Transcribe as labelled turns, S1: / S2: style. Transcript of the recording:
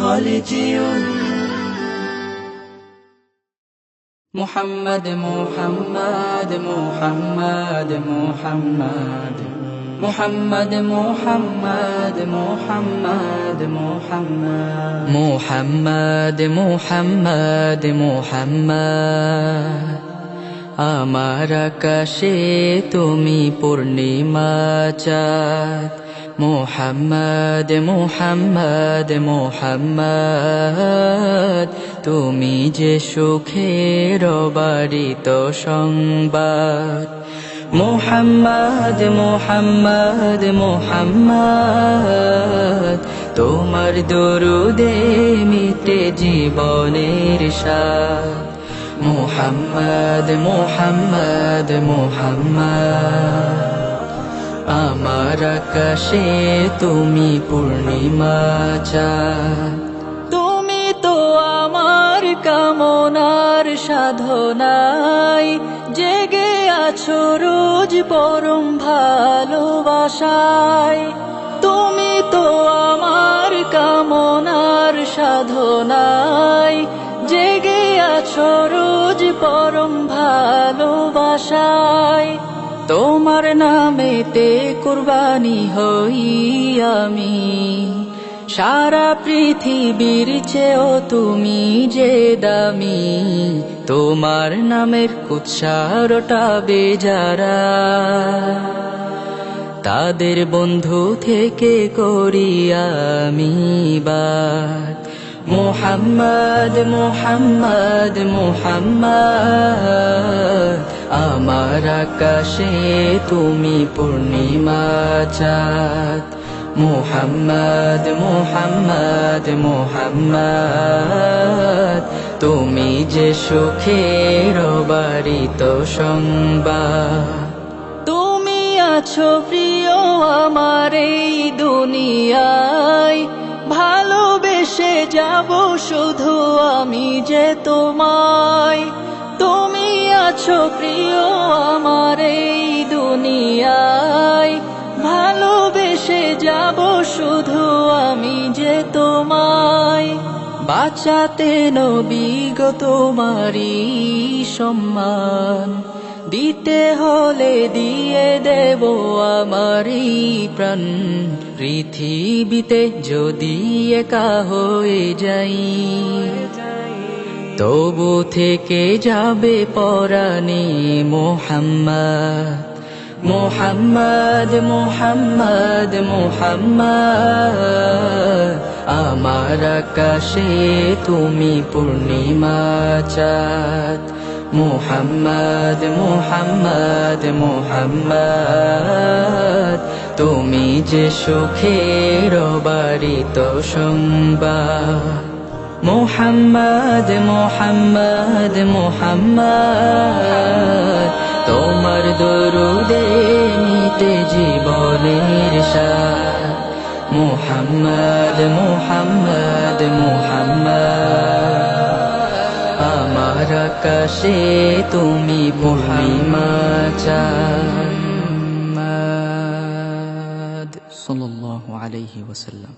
S1: خالديون محمد محمد محمد محمد محمد محمد محمد محمد محمد محمد আমার আকাশে তুমি পূর্ণিমা চাঁদ মুহাম্মদ মুহাম্মদ মুহাম্মদ তুমি যে সুখের বারিত সংবাদ মুহাম্মদ মুহাম্মদ মুহাম্মদ তোমার দরুদে মিটে জীবনের স্বাদ মুহাম্মদ মুহাম্মদ মুহাম্মদ আমার আকাশে তুমি পূর্ণিমা চাঁদ তুমি তো আমার কামনার সাধনায় জেগে আছো রোজ পরম ভালোবাসায় তুমি তো আমার কামনার সাধনায় জেগে আছো রোজ পরম ভালোবাসায় তোমার নামেতে কুরবানি হই আমি সারা পৃথিবীর চেয়েও তুমি যে দামি তোমার নামের উৎসাহটা বেজারা তাদের বন্ধু থেকে করি আমি বাদ মুহাম্মদ মুহাম্মদ মুহাম্মদ আমার আকাশে তুমি পূর্ণিমা চাঁদ মুহাম্মদ মুহাম্মদ মুহাম্মদ তুমি যে সুখের বারিত সংবাদ তুমি আছো প্রিয় আমার এই দুনিয়ায় ভালোবেসে যাব শুধু আমি যে তোমায় তুমি আছো প্রিয় আমার এই দুনিয়ায় ভালোবেসে যাব শুধু আমি যে তোমায় বাঁচাতে নবী গো তোমারই সম্মান দিতে হলে দিয়ে দেব আমারই প্রাণ পৃথিবীতে যদি একা হয়ে যাই তবু থেকে যাবে পরাণে মুহাম্মদ মুহাম্মদ মুহাম্মদ মুহাম্মদ আমার আকাশে তুমি পূর্ণিমা চাঁদ মুহাম্মদ মুহাম্মদ মুহাম্মদ তুমি যে সুখের বারিত সংবাদ মুহাম্মদ মুহাম্মদ মুহাম্মদ তোমার দরুদে মিটে জীবনের স্বাদ মুহাম্মদ মুহাম্মদ মুহাম্মদ আমার আকাশে তুমি পূর্ণিমা চাঁদ সাল্লাল্লাহু আলাইহি ওয়াসাল্লাম।